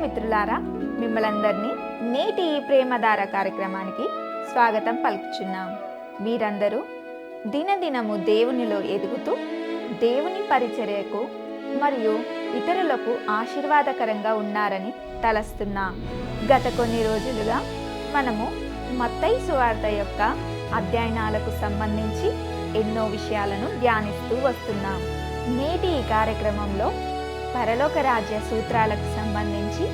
మిత్రులారా, మిమ్మల్ందరినీ నేటి ఈ ప్రేమధార కార్యక్రమానికి స్వాగతం పలుకుచున్నాం. మీరందరూ దినదినము దేవునిలో ఎదుగుతూ దేవుని పరిచర్యకు మరియు ఇతరులకు ఆశీర్వాదకరంగా ఉన్నారని తలస్తున్నాం. గత కొన్ని రోజులుగా మనము మత్తయి సువార్త యొక్క అధ్యయనాలకు సంబంధించి ఎన్నో విషయాలను ధ్యానిస్తూ వస్తున్నాం. నేటి ఈ కార్యక్రమంలో పరలోక రాజ్య సూత్రాలకు సంబంధించి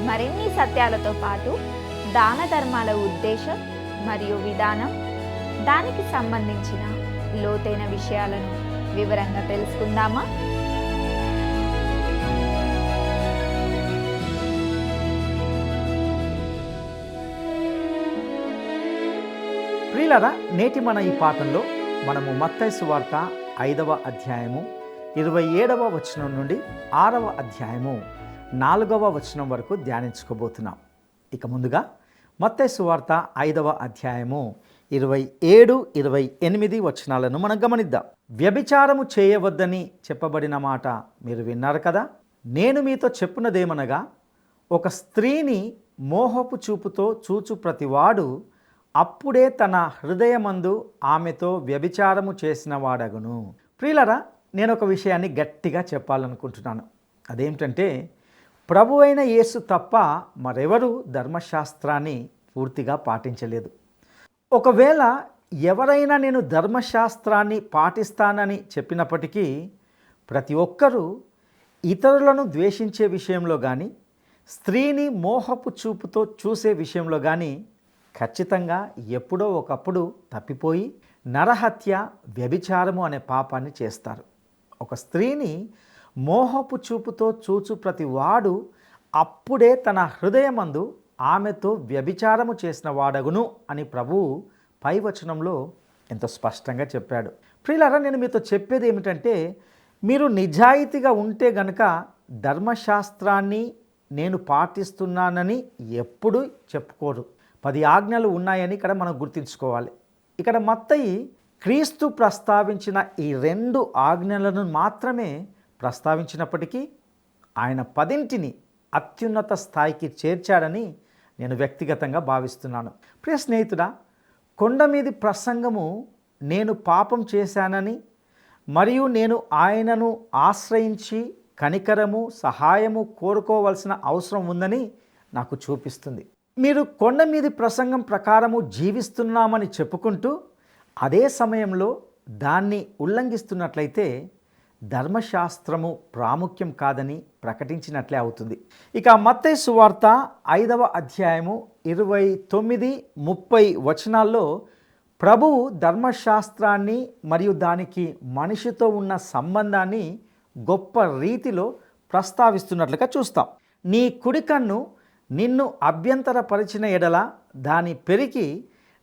మరిన్ని సత్యాలతో పాటు దాన ధర్మాల ఉద్దేశం మరియు విధానం, దానికి సంబంధించిన లోతైన విషయాలను వివరంగా తెలుసుకుందామా? ప్రియులారా, నేటి మన ఈ పాఠంలో మనము మత్తయి సువార్త 5వ అధ్యాయము 27వ వచనం నుండి 6వ అధ్యాయము 4వ వచనం వరకు ధ్యానించుకోబోతున్నాం. ఇక ముందుగా మత్తయి సువార్త 5వ అధ్యాయము 27, 28 వచనాలను మనం గమనిద్దాం. వ్యభిచారము చేయవద్దని చెప్పబడిన మాట మీరు విన్నారు కదా. నేను మీతో చెప్పున్నదేమనగా, ఒక స్త్రీని మోహపు చూపుతో చూచు ప్రతివాడు అప్పుడే తన హృదయమందు ఆమెతో వ్యభిచారము చేసిన వాడగును. ప్రియులరా, నేను ఒక విషయాన్ని గట్టిగా చెప్పాలనుకుంటున్నాను. అదేమిటంటే, ప్రభు అయిన యేసు తప్ప మరెవరూ ధర్మశాస్త్రాన్ని పూర్తిగా పాటించలేదు. ఒకవేళ ఎవరైనా నేను ధర్మశాస్త్రాన్ని పాటిస్తానని చెప్పినప్పటికీ ప్రతి ఒక్కరూ ఇతరులను ద్వేషించే విషయంలో కానీ, స్త్రీని మోహపు చూపుతో చూసే విషయంలో కానీ ఖచ్చితంగా ఎప్పుడో ఒకప్పుడు తప్పిపోయి నరహత్య, వ్యభిచారము అనే పాపాన్ని చేస్తారు. ఒక స్త్రీని మోహపు చూపుతో చూచు ప్రతి వాడు అప్పుడే తన హృదయమందు ఆమెతో వ్యభిచారము చేసిన వాడగును అని ప్రభువు పై వచనంలో ఎంతో స్పష్టంగా చెప్పాడు. ప్రియులారా, నేను మీతో చెప్పేది ఏమిటంటే, మీరు నిజాయితీగా ఉంటే గనక ధర్మశాస్త్రాన్ని నేను పాటిస్తున్నానని ఎప్పుడూ చెప్పుకోరు. 10 ఆజ్ఞలు ఉన్నాయని ఇక్కడ మనం గుర్తుంచుకోవాలి. ఇక్కడ మత్తయి క్రీస్తు ప్రస్తావించిన ఈ 2 ఆజ్ఞలను మాత్రమే ప్రస్తావించినప్పటికీ ఆయన 10ంటిని అత్యున్నత స్థాయికి చేర్చాడని నేను వ్యక్తిగతంగా భావిస్తున్నాను. ప్రియ స్నేహితుడా, కొండ మీది ప్రసంగము నేను పాపం చేశానని మరియు నేను ఆయనను ఆశ్రయించి కనికరము, సహాయము కోరుకోవాల్సిన అవసరం ఉందని నాకు చూపిస్తుంది. మీరు కొండ మీది ప్రసంగం ప్రకారము జీవిస్తున్నామని చెప్పుకుంటూ అదే సమయంలో దాన్ని ఉల్లంఘిస్తున్నట్లయితే ధర్మశాస్త్రము ప్రాముఖ్యం కాదని ప్రకటించినట్లే అవుతుంది. ఇక మత్తయి సువార్త 5వ అధ్యాయము 29, 30 వచనాల్లో ప్రభువు ధర్మశాస్త్రాన్ని మరియు దానికి మనిషితో ఉన్న సంబంధాన్ని గొప్ప రీతిలో ప్రస్తావిస్తున్నట్లుగా చూస్తాం. నీ కుడి కన్ను నిన్ను అభ్యంతరపరిచిన ఎడల దాని పెరికి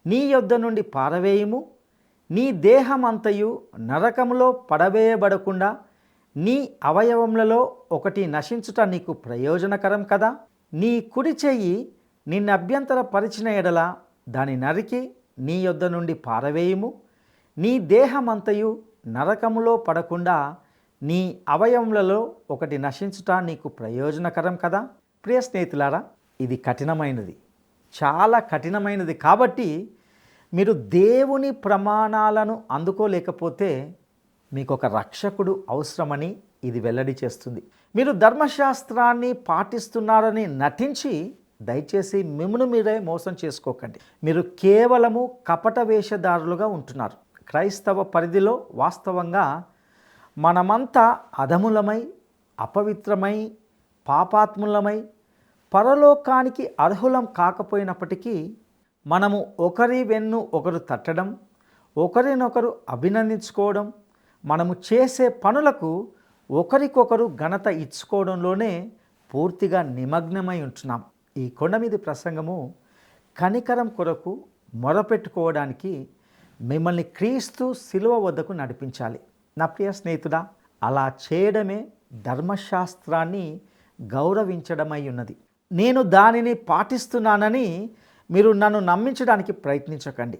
నీ యొద్ద నుండి పారవేయుము. నీ దేహమంతయు నరకములో పడవేయబడకుండా నీ అవయవములలో ఒకటి నశించుట నీకు ప్రయోజనకరం కదా. నీ కుడి చెయ్యి నిన్ను అభ్యంతరపరిచిన ఎడల దాని నరికి నీ యొద్ద నుండి పారవేయుము. నీ దేహమంతయు నరకములో పడకుండా నీ అవయవములలో ఒకటి నశించుట నీకు ప్రయోజనకరం కదా. ప్రియ స్నేహితులారా, ఇది కఠినమైనది, చాలా కఠినమైనది. కాబట్టి మీరు దేవుని ప్రమాణాలను అందుకోలేకపోతే మీకు ఒక రక్షకుడు అవసరమని ఇది వెల్లడి చేస్తుంది. మీరు ధర్మశాస్త్రాన్ని పాటిస్తున్నారని నటించి దయచేసి మిమ్మును మీరే మోసం చేసుకోకండి. మీరు కేవలము కపట వేషధారులుగా ఉంటున్నారు. క్రైస్తవ పరిధిలో వాస్తవంగా మనమంతా అధములమై, అపవిత్రమై, పాపాత్ములమై పరలోకానికి అర్హులం కాకపోయినప్పటికీ మనము ఒకరి వెన్ను ఒకరు తట్టడం, ఒకరినొకరు అభినందించుకోవడం, మనము చేసే పనులకు ఒకరికొకరు ఘనత ఇచ్చుకోవడంలోనే పూర్తిగా నిమగ్నమై ఉంటున్నాం. ఈ కొండ మీది ప్రసంగము కనికరం కొరకు మొరపెట్టుకోవడానికి మిమ్మల్ని క్రీస్తు శిలువ వద్దకు నడిపించాలి. నా ప్రియ స్నేహితుడా, అలా చేయడమే ధర్మశాస్త్రాన్ని గౌరవించడమై ఉన్నది. నేను దానిని పాటిస్తున్నానని మీరు నన్ను నమ్మించడానికి ప్రయత్నించకండి.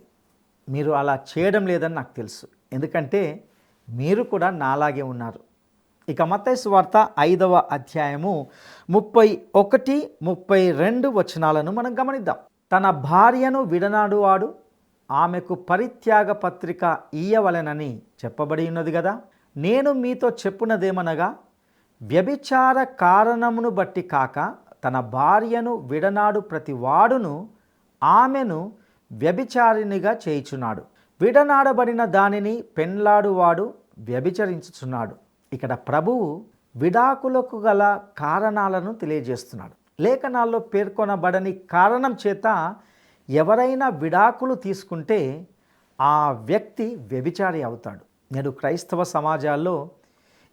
మీరు అలా చేయడం లేదని నాకు తెలుసు. ఎందుకంటే మీరు కూడా నాలాగే ఉన్నారు. ఇక మత్తయి సువార్త 5వ అధ్యాయము 31, 32 వచనాలను మనం గమనిద్దాం. తన భార్యను విడనాడువాడు ఆమెకు పరిత్యాగ పత్రిక ఇయ్యవలెనని చెప్పబడి ఉన్నది కదా. నేను మీతో చెప్పునదేమనగా, వ్యభిచార కారణమును బట్టి కాక తన భార్యను విడనాడు ప్రతి వాడును ఆమెను వ్యభిచారినిగా చేయుచున్నాడు. విడనాడబడిన దానిని పెండ్లాడువాడు వ్యభిచరించుచున్నాడు. ఇక్కడ ప్రభువు విడాకులకు గల కారణాలను తెలియజేస్తున్నాడు. లేఖనాల్లో పేర్కొనబడని కారణం చేత ఎవరైనా విడాకులు తీసుకుంటే ఆ వ్యక్తి వ్యభిచారి అవుతాడు. నేడు క్రైస్తవ సమాజాల్లో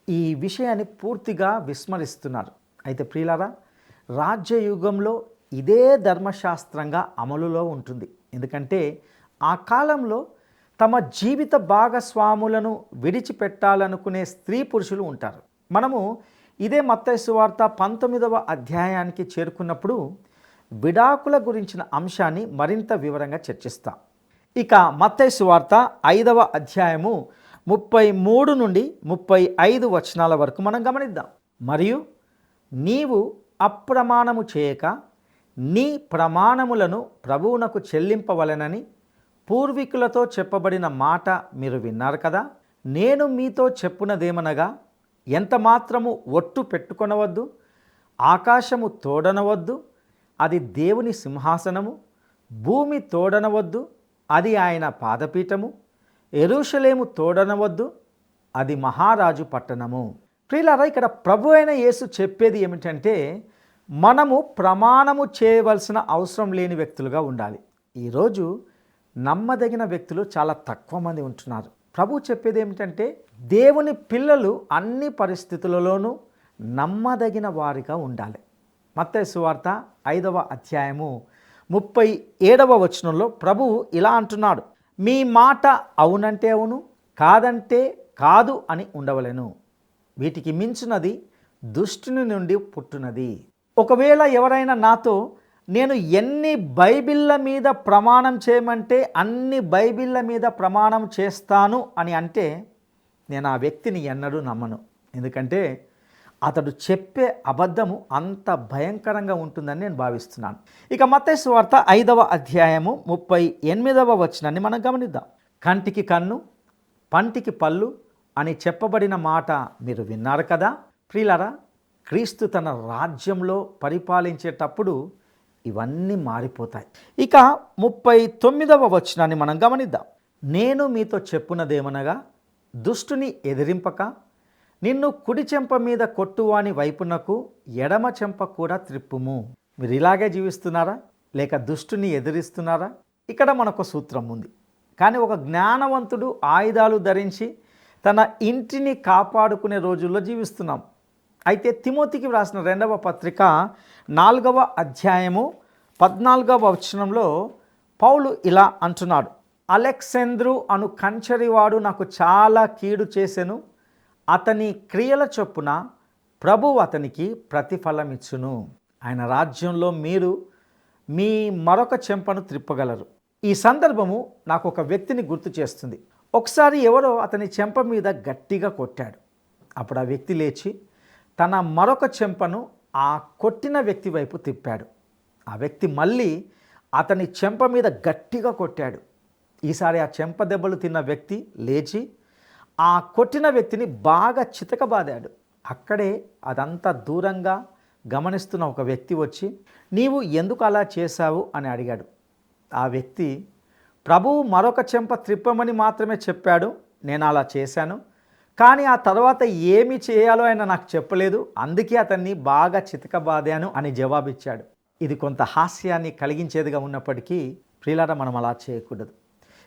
ఈ విషయాన్ని పూర్తిగా విస్మరిస్తున్నారు. అయితే ప్రియులారా, రాజ్యయుగంలో ఇదే ధర్మశాస్త్రంగా అమలులో ఉంటుంది. ఎందుకంటే ఆ కాలంలో తమ జీవిత భాగస్వాములను విడిచిపెట్టాలనుకునే స్త్రీ పురుషులు ఉంటారు. మనము ఇదే మత్తయి సువార్త 19వ అధ్యాయానికి చేరుకున్నప్పుడు విడాకుల గురించిన అంశాన్ని మరింత వివరంగా చర్చిస్తాం. ఇక మత్తయి సువార్త 5వ అధ్యాయము 33 నుండి 35 వచనాల వరకు మనం గమనిద్దాం. మరియు నీవు అప్రమాణము చేయక నీ ప్రమాణములను ప్రభువునకు చెల్లింపవలెనని పూర్వీకులతో చెప్పబడిన మాట మీరు విన్నారు కదా. నేను మీతో చెప్పునదేమనగా, ఎంత మాత్రము ఒట్టు పెట్టుకొనవద్దు, ఆకాశము తోడనవద్దు, అది దేవుని సింహాసనము, భూమి తోడనవద్దు, అది ఆయన పాదపీఠము, యెరూషలేము తోడనవద్దు, అది మహారాజు పట్టణము. ప్రియులారా, ఇక్కడ ప్రభు అయిన యేసు చెప్పేది ఏమిటంటే, మనము ప్రమాణము చేయవలసిన అవసరం లేని వ్యక్తులుగా ఉండాలి. ఈరోజు నమ్మదగిన వ్యక్తులు చాలా తక్కువ మంది ఉంటున్నారు. ప్రభు చెప్పేది ఏమిటంటే, దేవుని పిల్లలు అన్ని పరిస్థితులలోనూ నమ్మదగిన వారిగా ఉండాలి. మత్తయి సువార్త 5వ అధ్యాయము 37వ వచనంలో ప్రభువు ఇలా అంటున్నాడు, మీ మాట అవునంటే అవును, కాదంటే కాదు అని ఉండవలెను. వీటికి మించినది దుష్టుని నుండి పుట్టునది. ఒకవేళ ఎవరైనా నాతో నేను ఎన్ని బైబిళ్ళ మీద ప్రమాణం చేయమంటే అన్ని బైబిళ్ళ మీద ప్రమాణం చేస్తాను అని అంటే నేను ఆ వ్యక్తిని ఎన్నడూ నమ్మను. ఎందుకంటే అతడు చెప్పే అబద్ధము అంత భయంకరంగా ఉంటుందని నేను భావిస్తున్నాను. ఇక మత్తయి సువార్త 5వ అధ్యాయము 38వ వచనాన్ని మనం గమనిద్దాం. కంటికి కన్ను, పంటికి పళ్ళు అని చెప్పబడిన మాట మీరు విన్నారు కదా. ప్రియులారా, క్రీస్తు తన రాజ్యంలో పరిపాలించేటప్పుడు ఇవన్నీ మారిపోతాయి. ఇక 39వ వచనాన్ని మనం గమనిద్దాం. నేను మీతో చెప్పునదేమనగా, దుష్టుని ఎదిరింపక నిన్ను కుడి చెంప మీద కొట్టువాని వైపునకు ఎడమ చెంప కూడా త్రిప్పుము. మీరు ఇలాగే జీవిస్తున్నారా, లేక దుష్టుని ఎదిరిస్తున్నారా? ఇక్కడ మనకు సూత్రం ఉంది. కానీ ఒక జ్ఞానవంతుడు ఆయుధాలు ధరించి తన ఇంటిని కాపాడుకునే రోజుల్లో జీవిస్తున్నాం. అయితే తిమోతికి వ్రాసిన 2వ పత్రిక 4వ అధ్యాయము 14వ వచనంలో పౌలు ఇలా అంటున్నాడు, అలెక్సాంద్రు అను కంచరివాడు నాకు చాలా కీడు చేసెను, అతని క్రియల చొప్పున ప్రభువు అతనికి ప్రతిఫలమిచ్చును. ఆయన రాజ్యంలో మీరు మీ మరొక చెంపను త్రిప్పగలరు. ఈ సందర్భము నాకు ఒక వ్యక్తిని గుర్తు చేస్తుంది. ఒకసారి ఎవరో అతని చెంప మీద గట్టిగా కొట్టాడు. అప్పుడు ఆ వ్యక్తి లేచి తన మరొక చెంపను ఆ కొట్టిన వ్యక్తి వైపు తిప్పాడు. ఆ వ్యక్తి మళ్ళీ అతని చెంప మీద గట్టిగా కొట్టాడు. ఈసారి ఆ చెంప దెబ్బలు తిన్న వ్యక్తి లేచి ఆ కొట్టిన వ్యక్తిని బాగా చితకబాదాడు. అక్కడే అదంతా దూరంగా గమనిస్తున్న ఒక వ్యక్తి వచ్చి, నీవు ఎందుకు అలా చేశావు అని అడిగాడు. ఆ వ్యక్తి, ప్రభువు మరొక చెంప త్రిప్పమని మాత్రమే చెప్పాడు, నేను అలా చేశాను, కానీ ఆ తర్వాత ఏమి చేయాలో ఆయన నాకు చెప్పలేదు, అందుకే అతన్ని బాగా చితకబాదాను అని జవాబిచ్చాడు. ఇది కొంత హాస్యాన్ని కలిగించేదిగా ఉన్నప్పటికీ ప్రియులారా, మనం అలా చేయకూడదు.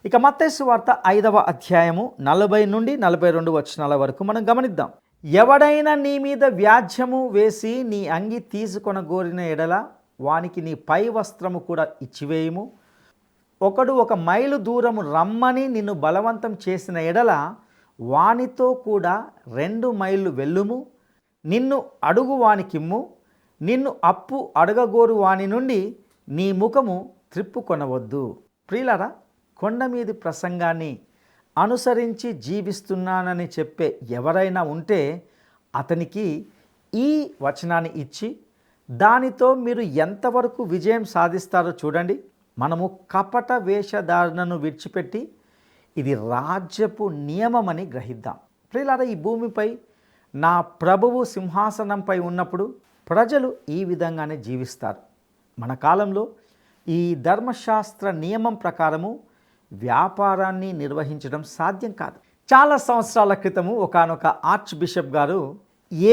ఇక మత్తయి సువార్త 5వ అధ్యాయము 40 నుండి 42 వచనాల వరకు మనం గమనిద్దాం. ఎవడైనా నీ మీద వ్యాజ్యము వేసి నీ అంగి తీసుకొనగోరిన ఎడల వానికి నీ పై వస్త్రము కూడా ఇచ్చివేయుము. ఒకడు 1 మైలు దూరము రమ్మని నిన్ను బలవంతం చేసిన ఎడల వానితో కూడా 2 మైళ్ళు వెళ్ళుము. నిన్ను అడుగు వానికిమ్ము, నిన్ను అప్పు అడగగోరు వాని నుండి నీ ముఖము త్రిప్పుకొనవద్దు. ప్రియులారా, కొండ మీది ప్రసంగాన్ని అనుసరించి జీవిస్తున్నానని చెప్పే ఎవరైనా ఉంటే అతనికి ఈ వచనాన్ని ఇచ్చి దానితో మీరు ఎంతవరకు విజయం సాధిస్తారో చూడండి. మనము కపట వేషధారణను విడిచిపెట్టి ఇది రాజ్యపు నియమమని గ్రహిద్దాం. ప్రియులారా, ఈ భూమిపై నా ప్రభువు సింహాసనంపై ఉన్నప్పుడు ప్రజలు ఈ విధంగానే జీవిస్తారు. మన కాలంలో ఈ ధర్మశాస్త్ర నియమం ప్రకారము వ్యాపారాన్ని నిర్వహించడం సాధ్యం కాదు. చాలా సంవత్సరాల క్రితము ఒకానొక ఆర్చ్ బిషప్ గారు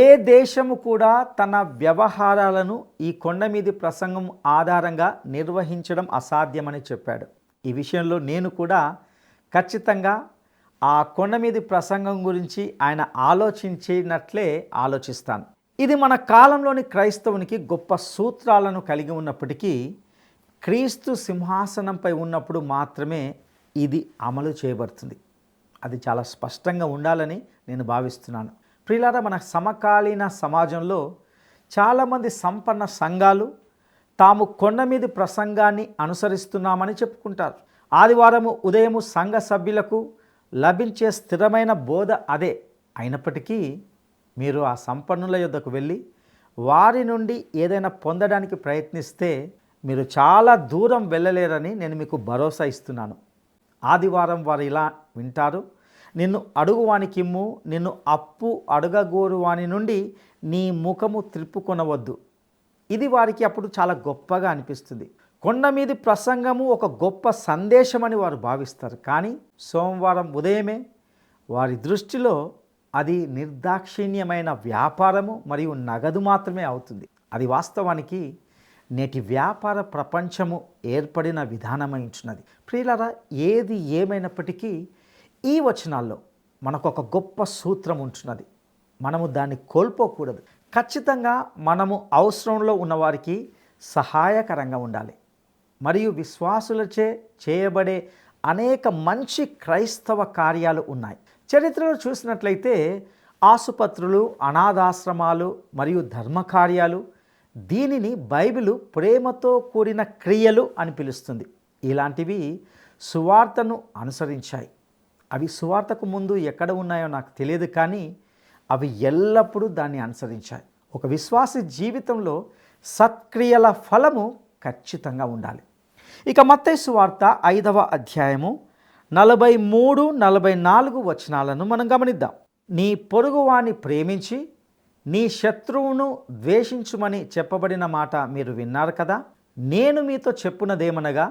ఏ దేశము కూడా తన వ్యవహారాలను ఈ కొండ మీది ప్రసంగం ఆధారంగా నిర్వహించడం అసాధ్యమని చెప్పాడు. ఈ విషయంలో నేను కూడా ఖచ్చితంగా ఆ కొండ మీది ప్రసంగం గురించి ఆయన ఆలోచించినట్లే ఆలోచిస్తాను. ఇది మన కాలంలోని క్రైస్తవునికి గొప్ప సూత్రాలను కలిగి ఉన్నప్పటికీ క్రీస్తు సింహాసనంపై ఉన్నప్పుడు మాత్రమే ఇది అమలు చేయబడుతుంది. అది చాలా స్పష్టంగా ఉండాలని నేను భావిస్తున్నాను. ప్రియులారా, మన సమకాలీన సమాజంలో చాలామంది సంపన్న సంఘాలు తాము కొండ మీది ప్రసంగాన్ని అనుసరిస్తున్నామని చెప్పుకుంటారు. ఆదివారము ఉదయము సంఘ సభ్యులకు లభించే స్థిరమైన బోధ అదే. అయినప్పటికీ మీరు ఆ సంపన్నుల యొద్దకు వెళ్ళి వారి నుండి ఏదైనా పొందడానికి ప్రయత్నిస్తే మీరు చాలా దూరం వెళ్ళలేరని నేను మీకు భరోసా ఇస్తున్నాను. ఆదివారం వారు ఇలా వింటారు: నిన్ను అడుగువానికిమ్ము, నిన్ను అప్పు అడుగగోరు వాని నుండి నీ ముఖము త్రిప్పుకొనవద్దు. ఇది వారికి అప్పుడు చాలా గొప్పగా అనిపిస్తుంది. కొండ మీది ప్రసంగము ఒక గొప్ప సందేశమని వారు భావిస్తారు. కానీ సోమవారం ఉదయమే వారి దృష్టిలో అది నిర్దాక్షిణ్యమైన వ్యాపారము మరియు నగదు మాత్రమే అవుతుంది. అది వాస్తవానికి నేటి వ్యాపార ప్రపంచము ఏర్పడిన విధానమై ఉంటున్నది. ప్రియులారా, ఏది ఏమైనప్పటికీ ఈ వచనాల్లో మనకు ఒక గొప్ప సూత్రం ఉంటున్నది. మనము దాన్ని కోల్పోకూడదు. ఖచ్చితంగా మనము అవసరంలో ఉన్నవారికి సహాయకరంగా ఉండాలి. మరియు విశ్వాసులచే చేయబడే అనేక మంచి క్రైస్తవ కార్యాలు ఉన్నాయి. చరిత్రలో చూసినట్లయితే ఆసుపత్రులు, అనాథాశ్రమాలు మరియు ధర్మకార్యాలు, దీనిని బైబిలు ప్రేమతో కూడిన క్రియలు అని పిలుస్తుంది. ఇలాంటివి సువార్తను అనుసరించాయి. అవి సువార్తకు ముందు ఎక్కడ ఉన్నాయో నాకు తెలియదు, కానీ అవి ఎల్లప్పుడూ దాన్ని అనుసరించాయి. ఒక విశ్వాసి జీవితంలో సత్క్రియల ఫలము ఖచ్చితంగా ఉండాలి. ఇక మత్తయి సువార్త 5వ అధ్యాయము 43-44 వచనాలను మనం గమనిద్దాం. నీ పొరుగువాని ప్రేమించి నీ శత్రువును ద్వేషించుమని చెప్పబడిన మాట మీరు విన్నారు కదా. నేను మీతో చెప్పునదేమనగా,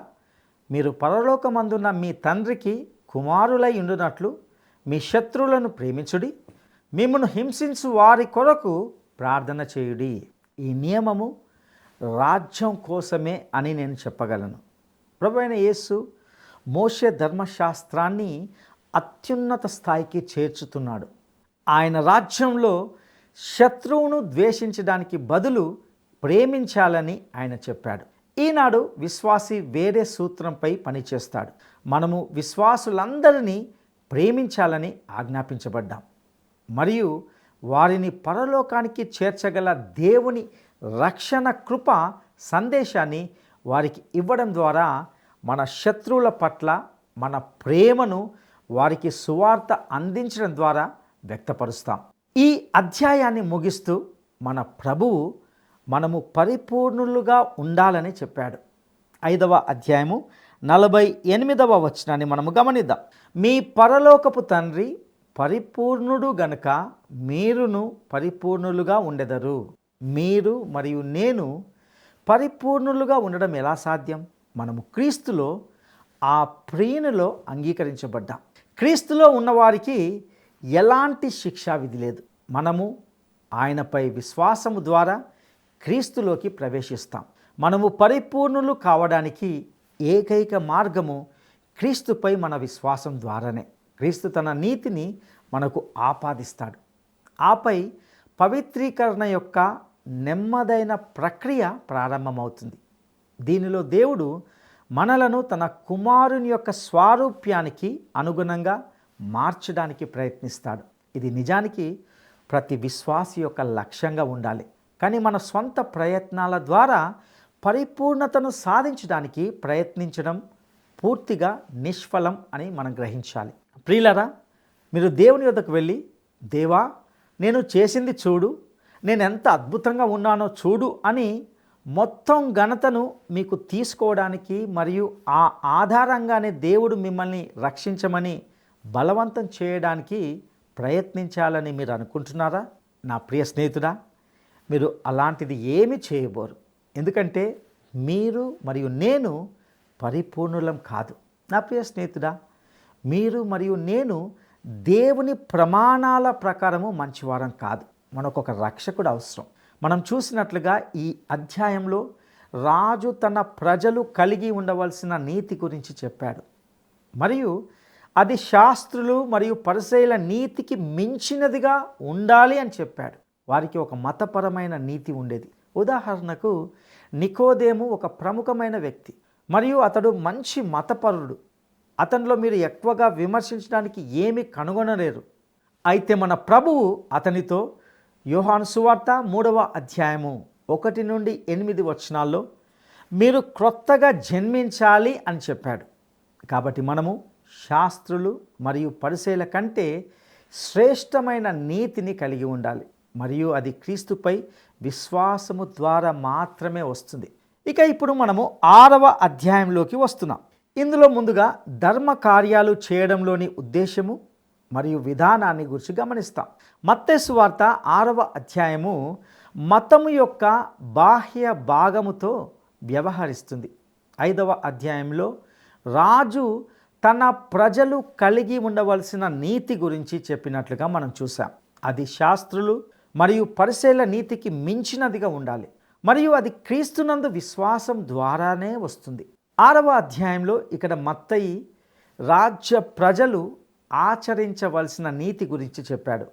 మీరు పరలోకమందున్న మీ తండ్రికి కుమారులై ఉండునట్లు మీ శత్రువులను ప్రేమించుడి, మిమ్మును హింసించు వారి కొరకు ప్రార్థన చేయుడి. ఈ నియమము రాజ్యం కోసమే అని నేను చెప్పగలను. ప్రభువైన యేసు మోషే ధర్మశాస్త్రాన్ని అత్యున్నత స్థాయికి చేర్చుతున్నాడు. ఆయన రాజ్యంలో శత్రువును ద్వేషించడానికి బదులు ప్రేమించాలని ఆయన చెప్పాడు. ఈనాడు విశ్వాసి వేరే సూత్రంపై పనిచేస్తాడు. మనము విశ్వాసులందరినీ ప్రేమించాలని ఆజ్ఞాపించబడ్డాం మరియు వారిని పరలోకానికి చేర్చగల దేవుని రక్షణ కృప సందేశాన్ని వారికి ఇవ్వడం ద్వారా మన శత్రువుల పట్ల మన ప్రేమను వారికి సువార్త అందించడం ద్వారా వ్యక్తపరుస్తాం. ఈ అధ్యాయాన్ని ముగిస్తూ మన ప్రభువు మనము పరిపూర్ణులుగా ఉండాలని చెప్పాడు. 5వ అధ్యాయము 48వ వచనాన్ని మనము గమనిద్దాం. మీ పరలోకపు తండ్రి పరిపూర్ణుడు గనుక మీరును పరిపూర్ణులుగా ఉండెదరు. మీరు మరియు నేను పరిపూర్ణులుగా ఉండడం ఎలా సాధ్యం? మనము క్రీస్తులో ఆ ప్రియునిలో అంగీకరించబడ్డాం. క్రీస్తులో ఉన్నవారికి ఎలాంటి శిక్షా విధి లేదు. మనము ఆయనపై విశ్వాసము ద్వారా క్రీస్తులోకి ప్రవేశిస్తాం. మనము పరిపూర్ణులు కావడానికి ఏకైక మార్గము క్రీస్తుపై మన విశ్వాసం ద్వారానే. క్రీస్తు తన నీతిని మనకు ఆపాదిస్తాడు. ఆపై పవిత్రీకరణ యొక్క నెమ్మదైన ప్రక్రియ ప్రారంభమవుతుంది. దీనిలో దేవుడు మనలను తన కుమారుని యొక్క స్వారూప్యానికి అనుగుణంగా మార్చడానికి ప్రయత్నిస్తాడు. ఇది నిజానికి ప్రతి విశ్వాసి యొక్క లక్ష్యంగా ఉండాలి. కానీ మన స్వంత ప్రయత్నాల ద్వారా పరిపూర్ణతను సాధించడానికి ప్రయత్నించడం పూర్తిగా నిష్ఫలం అని మనం గ్రహించాలి. ప్రియులారా, మీరు దేవుని వద్దకు వెళ్ళి, దేవా, నేను చేసింది చూడు, నేను ఎంత అద్భుతంగా ఉన్నానో చూడు అని మొత్తం ఘనతను మీకు తీసుకోవడానికి మరియు ఆ ఆధారంగానే దేవుడు మిమ్మల్ని రక్షించమని బలవంతం చేయడానికి ప్రయత్నించాలని మీరు అనుకుంటున్నారా? నా ప్రియ స్నేహితుడా, మీరు అలాంటిది ఏమీ చేయబోరు. ఎందుకంటే మీరు మరియు నేను పరిపూర్ణులం కాదు. నా ప్రియ స్నేహితుడా, మీరు మరియు నేను దేవుని ప్రమాణాల ప్రకారము మంచివారం కాదు. మనకు ఒక రక్షకుడు అవసరం. మనం చూసినట్లుగా ఈ అధ్యాయంలో రాజు తన ప్రజలు కలిగి ఉండవలసిన నీతి గురించి చెప్పాడు. మరియు అది శాస్త్రులు మరియు పరిసయ్యుల నీతికి మించినదిగా ఉండాలి అని చెప్పాడు. వారికి ఒక మతపరమైన నీతి ఉండేది. ఉదాహరణకు నికోదేము ఒక ప్రముఖమైన వ్యక్తి మరియు అతడు మంచి మతపరుడు. అతనిలో మీరు ఎక్కువగా విమర్శించడానికి ఏమీ కనుగొనలేరు. అయితే మన ప్రభువు అతనితో యోహాను సువార్త 3వ అధ్యాయము 1 నుండి 8 వచనాల్లో మీరు క్రొత్తగా జన్మించాలి అని చెప్పాడు. కాబట్టి మనము శాస్త్రులు మరియు పరిసయ్యుల కంటే శ్రేష్టమైన నీతిని కలిగి ఉండాలి. మరియు అది క్రీస్తుపై విశ్వాసము ద్వారా మాత్రమే వస్తుంది. ఇక ఇప్పుడు మనము 6వ అధ్యాయంలోకి వస్తున్నాం. ఇందులో ముందుగా ధర్మ కార్యాలు చేయడంలోని ఉద్దేశము మరియు విధానాన్ని గురించి గమనిస్తాం. మత్తయి సువార్త 6వ అధ్యాయము మతము యొక్క బాహ్య భాగముతో వ్యవహరిస్తుంది. 5వ అధ్యాయంలో రాజు తన ప్రజలు కలిగి ఉండవలసిన నీతి గురించి చెప్పినట్లుగా మనం చూసాం. అది శాస్త్రులు మరియు పరిసయ్యుల నీతికి మించినదిగా ఉండాలి మరియు అది క్రీస్తునందు విశ్వాసం ద్వారానే వస్తుంది. 6వ అధ్యాయంలో ఇక్కడ మత్తయి రాజ్య ప్రజలు ఆచరించవలసిన నీతి గురించి చెప్పాడు.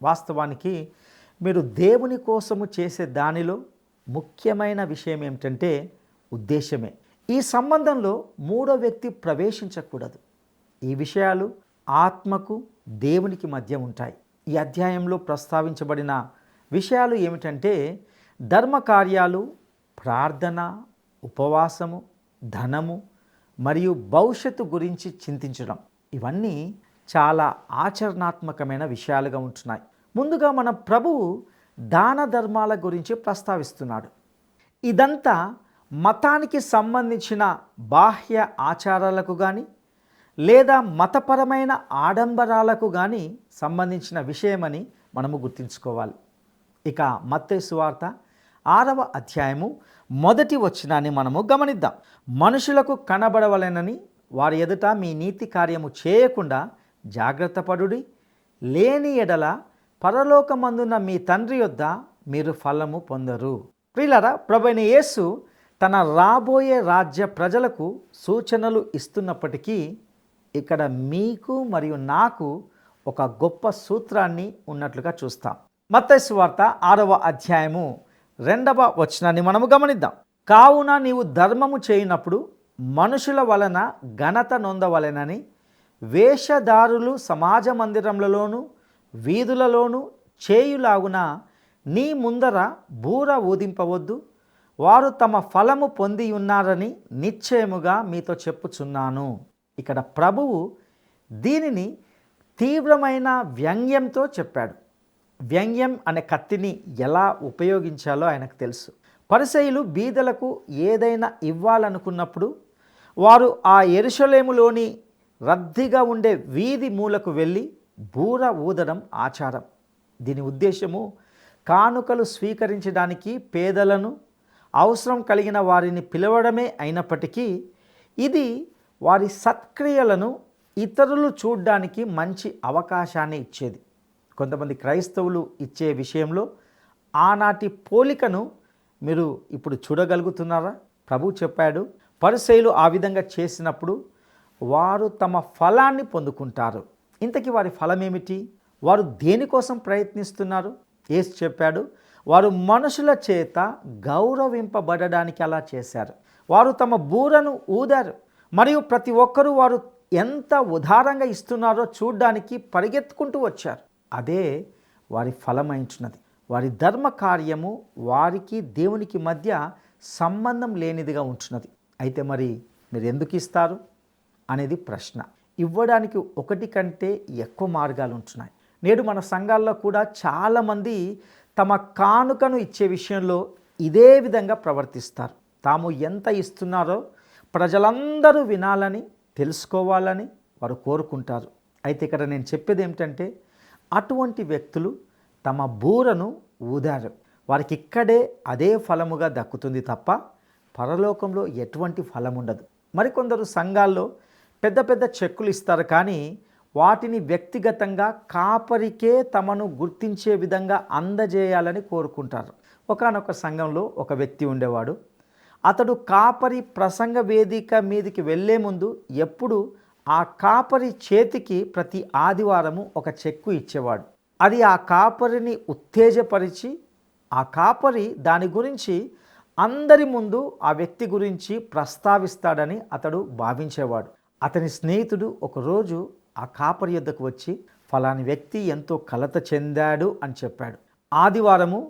వాస్తవానికి మీరు దేవుని కోసము చేసే దానిలో ముఖ్యమైన విషయం ఏమిటంటే ఉద్దేశమే. ఈ సంబంధంలో మూడో వ్యక్తి ప్రవేశించకూడదు. ఈ విషయాలు ఆత్మకు దేవునికి మధ్య ఉంటాయి. ఈ అధ్యాయంలో ప్రస్తావించబడిన విషయాలు ఏమిటంటే ధర్మ కార్యాలు, ప్రార్థన, ఉపవాసము, ధనము మరియు భవిష్యత్తు గురించి చింతించడం. ఇవన్నీ చాలా ఆచరణాత్మకమైన విషయాలుగా ఉంటున్నాయి. ముందుగా మన ప్రభువు దాన ధర్మాల గురించి ప్రస్తావిస్తున్నాడు. ఇదంతా మతానికి సంబంధించిన బాహ్య ఆచారాలకు కానీ లేదా మతపరమైన ఆడంబరాలకు కానీ సంబంధించిన విషయమని మనము గుర్తుంచుకోవాలి. ఇక మత్తయి సువార్త 6వ అధ్యాయము 1వ వచనాన్ని మనము గమనిద్దాం. మనుషులకు కనబడవలెనని వారి ఎదుట మీ నీతి కార్యము చేయకుండా జాగ్రత్త పడుడి, లేని ఎడల పరలోకమందున్న మీ తండ్రి యొద్ద మీరు ఫలము పొందరు. ప్రియులారా, ప్రభువైన యేసు తన రాబోయే రాజ్య ప్రజలకు సూచనలు ఇస్తున్నప్పటికీ ఇక్కడ మీకు మరియు నాకు ఒక గొప్ప సూత్రాన్ని ఉన్నట్లుగా చూస్తాం. మత్తయి సువార్త 6వ అధ్యాయము 2వ వచనాన్ని మనము గమనిద్దాం. కావున నీవు ధర్మము చేయనప్పుడు మనుషుల వలన ఘనత నొందవలెనని వేషధారులు సమాజ మందిరములలోను వీధులలోను చేయులాగున నీ ముందర బూర ఊదింపవద్దు. వారు తమ ఫలము పొంది ఉన్నారని నిశ్చయముగా మీతో చెప్పుచున్నాను. ఇక్కడ ప్రభువు దీనిని తీవ్రమైన వ్యంగ్యంతో చెప్పాడు. వ్యంగ్యం అనే కత్తిని ఎలా ఉపయోగించాలో ఆయనకు తెలుసు. పరిసయ్యులు బీదలకు ఏదైనా ఇవ్వాలనుకున్నప్పుడు వారు ఆ యెరూషలేములోని రద్దీగా ఉండే వీధి మూలకు వెళ్ళి బూర ఊదడం ఆచారం. దీని ఉద్దేశము కానుకలు స్వీకరించడానికి పేదలను, అవసరం కలిగిన వారిని పిలవడమే అయినప్పటికీ ఇది వారి సత్క్రియలను ఇతరులు చూడడానికి మంచి అవకాశాన్ని ఇచ్చేది. కొంతమంది క్రైస్తవులు ఇచ్చే విషయంలో ఆనాటి పోలికను మీరు ఇప్పుడు చూడగలుగుతున్నారా? ప్రభు చెప్పాడు, పరిసయ్యులు ఆ విధంగా చేసినప్పుడు వారు తమ ఫలాన్ని పొందుకుంటారు. ఇంతకీ వారి ఫలం ఏమిటి? వారు దేనికోసం ప్రయత్నిస్తున్నారు? యేసు చెప్పాడు, వారు మనుషుల చేత గౌరవింపబడడానికి అలా చేశారు. వారు తమ బూరను ఊదారు మరియు ప్రతి ఒక్కరూ వారు ఎంత ఉదారంగా ఇస్తున్నారో చూడ్డానికి పరిగెత్తుకుంటూ వచ్చారు. అదే వారి ఫలమైంచున్నది. వారి ధర్మ కార్యము వారికి దేవునికి మధ్య సంబంధం లేనిదిగా ఉంటున్నది. అయితే మరి మీరు ఎందుకు ఇస్తారు అనేది ప్రశ్న. ఇవ్వడానికి ఒకటి కంటే ఎక్కువ మార్గాలు ఉంటున్నాయి. నేడు మన సంఘాల్లో కూడా చాలామంది తమ కానుకను ఇచ్చే విషయంలో ఇదే విధంగా ప్రవర్తిస్తారు. తాము ఎంత ఇస్తున్నారో ప్రజలందరూ వినాలని, తెలుసుకోవాలని వారు కోరుకుంటారు. అయితే ఇక్కడ నేను చెప్పేది ఏమిటంటే, అటువంటి వ్యక్తులు తమ బూరను ఊదారు. వారికి ఇక్కడే అదే ఫలముగా దక్కుతుంది తప్ప పరలోకంలో ఎటువంటి ఫలం ఉండదు. మరికొందరు సంఘాల్లో పెద్ద పెద్ద చెక్కులు ఇస్తారు, కానీ వాటిని వ్యక్తిగతంగా కాపరికే తమను గుర్తించే విధంగా అందజేయాలని కోరుకుంటారు. ఒకానొక సంఘంలో ఒక వ్యక్తి ఉండేవాడు. అతడు కాపరి ప్రసంగ వేదిక మీదికి వెళ్ళే ముందు ఎప్పుడు ఆ కాపరి చేతికి ప్రతి ఆదివారము ఒక చెక్కు ఇచ్చేవాడు. అది ఆ కాపరిని ఉత్తేజపరిచి ఆ కాపరి దాని గురించి అందరి ముందు ఆ వ్యక్తి గురించి ప్రస్తావిస్తాడని అతడు భావించేవాడు. అతని స్నేహితుడు ఒకరోజు ఆ కాపరి యొద్దకు వచ్చి, ఫలాని వ్యక్తి ఎంతో కలత చెందాడు అని చెప్పాడు. ఆదివారము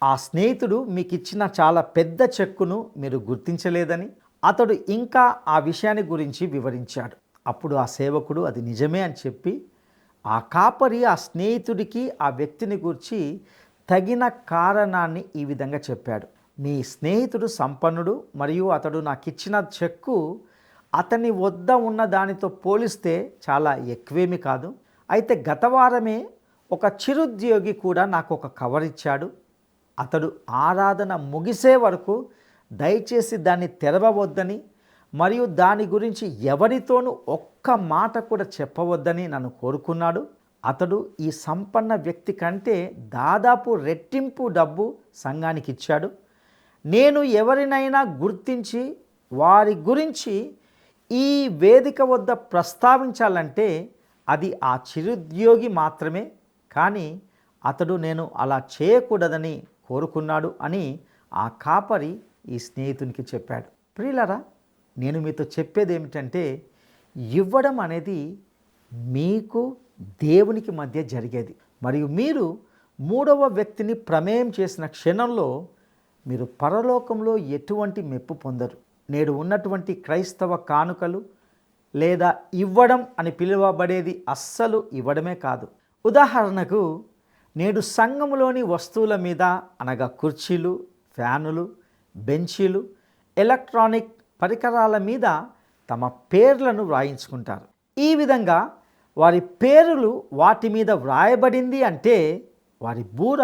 ఆ స్నేహితుడు మీకు ఇచ్చిన చాలా పెద్ద చెక్కును మీరు గుర్తించలేదని అతడు ఇంకా ఆ విషయాన్ని గురించి వివరించాడు. అప్పుడు ఆ సేవకుడు అది నిజమే అని చెప్పి ఆ కాపరి ఆ స్నేహితుడికి ఆ వ్యక్తిని గురించి తగిన కారణాన్ని ఈ విధంగా చెప్పాడు. మీ స్నేహితుడు సంపన్నుడు మరియు అతడు నాకు ఇచ్చిన చెక్కు అతని వద్ద ఉన్న దానితో పోలిస్తే చాలా ఎక్కువేమీ కాదు. అయితే గత వారమే ఒక చిరుద్యోగి కూడా నాకు ఒక కవర్ ఇచ్చాడు. అతడు ఆరాధన ముగిసే వరకు దయచేసి దాన్ని తెరవవద్దని మరియు దాని గురించి ఎవరితోనూ ఒక్క మాట కూడా చెప్పవద్దని నన్ను కోరుకున్నాడు. అతడు ఈ సంపన్న వ్యక్తి కంటే దాదాపు రెట్టింపు డబ్బు సంఘానికి ఇచ్చాడు. నేను ఎవరినైనా గుర్తించి వారి గురించి ఈ వేదిక వద్ద ప్రస్తావించాలంటే అది ఆ చిరుద్యోగి మాత్రమే, కానీ అతడు నేను అలా చేయకూడదని కోరుకున్నాడు అని ఆ కాపరి ఈ స్నేహితునికి చెప్పాడు. ప్రియులారా, నేను మీతో చెప్పేది ఏమిటంటే, ఇవ్వడం అనేది మీకు దేవునికి మధ్య జరిగేది. మరియు మీరు మూడవ వ్యక్తిని ప్రమేయం చేసిన క్షణంలో మీరు పరలోకంలో ఎటువంటి మెప్పు పొందరు. నేడు ఉన్నటువంటి క్రైస్తవ కానుకలు లేదా ఇవ్వడం అని పిలువబడేది అస్సలు ఇవ్వడమే కాదు. ఉదాహరణకు, నేడు సంఘములోని వస్తువుల మీద అనగా కుర్చీలు, ఫ్యానులు, బెంచీలు, ఎలక్ట్రానిక్ పరికరాల మీద తమ పేర్లను వ్రాయించుకుంటారు. ఈ విధంగా వారి పేర్లు వాటి మీద వ్రాయబడింది అంటే వారి బూర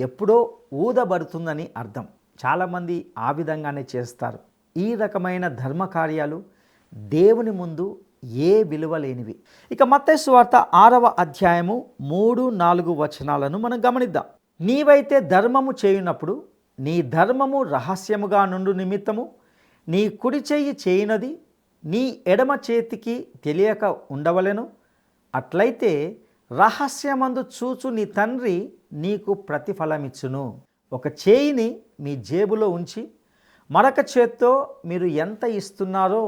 ఎప్పుడో ఊదబడుతుందని అర్థం. చాలామంది ఆ విధంగానే చేస్తారు. ఈ రకమైన ధర్మకార్యాలు దేవుని ముందు ఏ విలువ లేనివి. ఇక మత్తయి సువార్త 6వ అధ్యాయము 3-4 వచనాలను మనం గమనిద్దాం. నీవైతే ధర్మము చేయునప్పుడు నీ ధర్మము రహస్యముగా నుండు నిమిత్తము నీ కుడి చెయ్యి చేయునది నీ ఎడమ చేతికి తెలియక ఉండవలెను. అట్లయితే రహస్యమందు చూచు నీ తండ్రి నీకు ప్రతిఫలమిచ్చును. ఒక చేయిని మీ జేబులో ఉంచి మరొక చేత్తో మీరు ఎంత ఇస్తున్నారో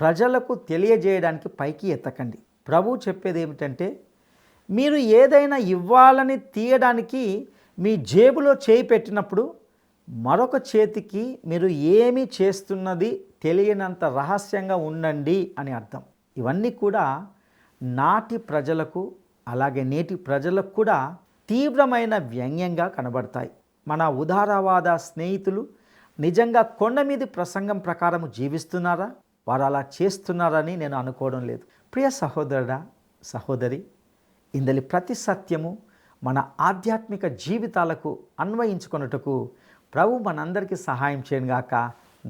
ప్రజలకు తెలియజేయడానికి పైకి ఎత్తకండి. ప్రభు చెప్పేది ఏమిటంటే, మీరు ఏదైనా ఇవ్వాలని తీయడానికి మీ జేబులో చేయి పెట్టినప్పుడు మరొక చేతికి మీరు ఏమి చేస్తున్నది తెలియనంత రహస్యంగా ఉండండి అని అర్థం. ఇవన్నీ కూడా నాటి ప్రజలకు అలాగే నేటి ప్రజలకు కూడా తీవ్రమైన వ్యంగ్యంగా కనబడతాయి. మన ఉదారవాద స్నేహితులు నిజంగా కొండ మీది ప్రసంగం ప్రకారం జీవిస్తున్నారా? వారు అలా చేస్తున్నారని నేను అనుకోవడం లేదు. ప్రియ సహోదరుడా, సహోదరి, ఇందలి ప్రతి సత్యము మన ఆధ్యాత్మిక జీవితాలకు అన్వయించుకొనుటకు ప్రభు మనందరికీ సహాయం చేయనుగాక.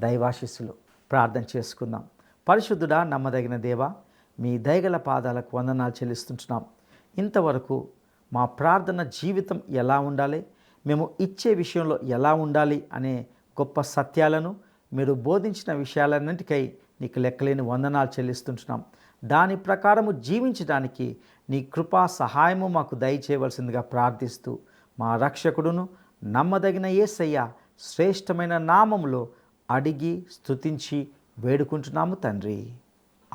దైవాశీస్సులు. ప్రార్థన చేసుకుందాం. పరిశుద్ధుడా, నమ్మదగిన దేవా, మీ దయగల పాదాలకు వందనాలు చెల్లిస్తుంటున్నాం. ఇంతవరకు మా ప్రార్థన జీవితం ఎలా ఉండాలి, మేము ఇచ్చే విషయంలో ఎలా ఉండాలి అనే గొప్ప సత్యాలను మీరు బోధించిన విషయాలన్నింటికై నీకు లెక్కలేని వందనాలు చెల్లిస్తుంటున్నాం. దాని ప్రకారము జీవించడానికి నీ కృపా సహాయము మాకు దయచేయవలసిందిగా ప్రార్థిస్తూ మా రక్షకుడును నమ్మదగిన యేసయ్య శ్రేష్టమైన నామములో అడిగి స్తుతించి వేడుకుంటున్నాము తండ్రి.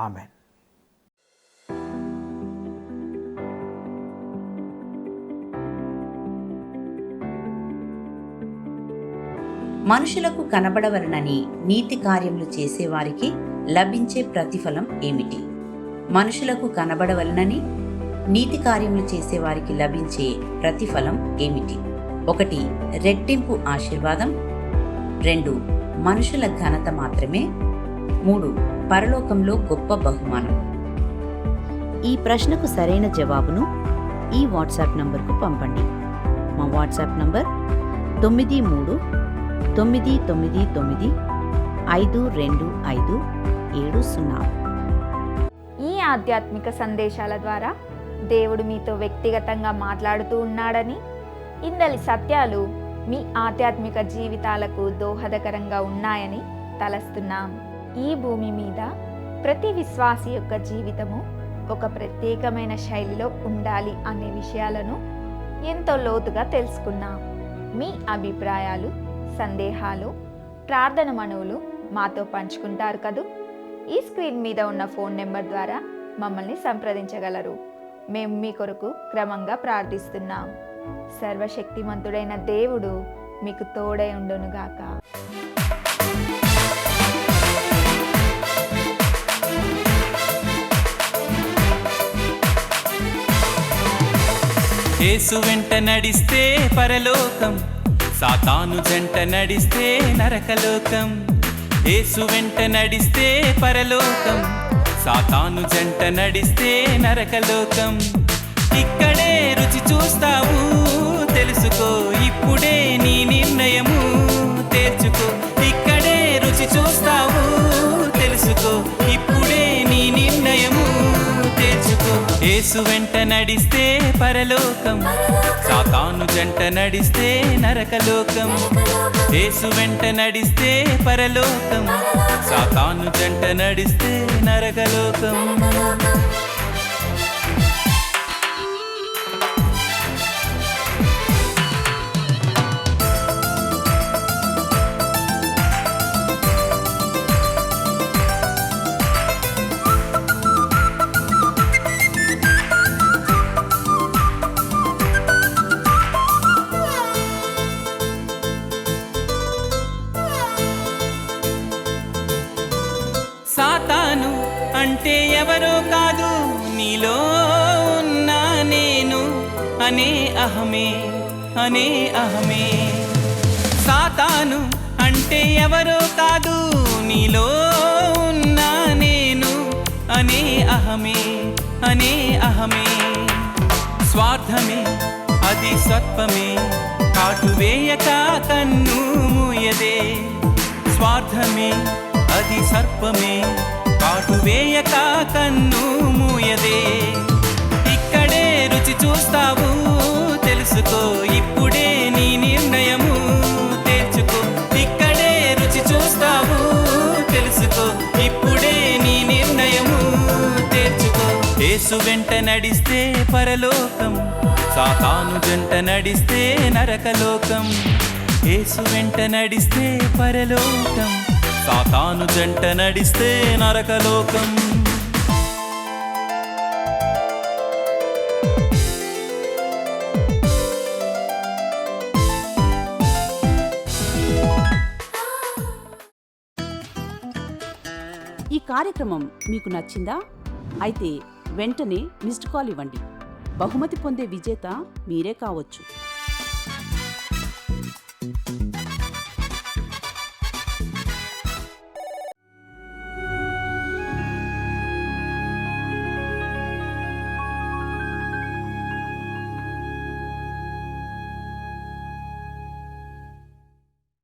ఆమెన్. మనుషులకు కనబడవలనని నీతి కార్యములు చేసేవారికి లభించే ప్రతిఫలం ఏమిటి? మనుషులకు కనబడవలనని నీతి కార్యములు చేసే వారికి లభించే ప్రతిఫలం ఏమిటి? 1. రెట్టింపు ఆశీర్వాదం. 2. మనుషుల ఘనత మాత్రమే. 3. పరలోకంలో గొప్ప బహుమానం. ఈ ప్రశ్నకు సరైన జవాబును ఈ వాట్సాప్ నంబర్కు పంపండి. మా వాట్సాప్ నంబర్ 9399952570. ఈ ఆధ్యాత్మిక సందేశాల ద్వారా దేవుడు మీతో వ్యక్తిగతంగా మాట్లాడుతూ ఉన్నాడని, ఇందలి సత్యాలు మీ ఆధ్యాత్మిక జీవితాలకు దోహదకరంగా ఉన్నాయని తలస్తున్నాం. ఈ భూమి మీద ప్రతి విశ్వాసి యొక్క జీవితము ఒక ప్రత్యేకమైన శైలిలో ఉండాలి అనే విషయాలను ఎంతో లోతుగా తెలుసుకున్నాం. మీ అభిప్రాయాలు, సందేహాలు, ప్రార్థన మనవులు మాతో పంచుకుంటారు కదూ. ఈ స్క్రీన్ మీద ఉన్న ఫోన్ నెంబర్ ద్వారా మమ్మల్ని సంప్రదించగలరు. మేము మీ కొరకు క్రమంగా ప్రార్థిస్తున్నాం. సర్వశక్తిమంతుడైన దేవుడు మీకు తోడై ఉండునుగాక. యేసు వెంట నడిస్తే పరలోకం, సాతాను జంట నడిస్తే నరకలోకం. యేసు వెంట నడిస్తే పరలోకం, సాతాను జంట నడిస్తే నరకలోకం. ఇక్కడే రుచి చూస్తావు, తెలుసుకో, ఇప్పుడే నీ నిర్ణయము తేర్చుకో. ఇక్కడే రుచి చూస్తావు, తెలుసుకో, ఇప్పుడే నీ నిర్ణయము తేర్చుకో. యేసు వెంట నడిస్తే పరలోకం, సాతాను జంట నడిస్తే నరకలోకం. యేసు వెంట నడిస్తే పరలోకం, సాతాను జంట నడిస్తే నరకలోకం. సాతాను అంటే ఎవరో కాదు, నీలో ఉన్న నేను అనే అహమే, అనే అహమే. సాతాను అంటే ఎవరో కాదు, నీలో ఉన్న నేను అనే అహమే, అనే అహమే. స్వార్థమే అది సత్వమే, కాటు వేయక కన్ను మూయదే. స్వార్థమే అది సర్పమే, కాటు వేయక కన్ను మూయదే. ఇక్కడే రుచి చూస్తావు, తెలుసుకో, ఇప్పుడే నీ నిర్ణయము తేర్చుకో. ఇక్కడే రుచి చూస్తావు, తెలుసుకో, ఇప్పుడే నీ నిర్ణయము తేర్చుకో. యేసు వెంట నడిస్తే పరలోకం, సాతాను జంట నడిస్తే నరకలోకం. యేసు వెంట నడిస్తే పరలోకం, సాతాను జంట నడిస్తే నరకలోకం. ఈ కార్యక్రమం మీకు నచ్చిందా? అయితే వెంటనే మిస్డ్ కాల్ ఇవ్వండి. బహుమతి పొందే విజేత మీరే కావచ్చు.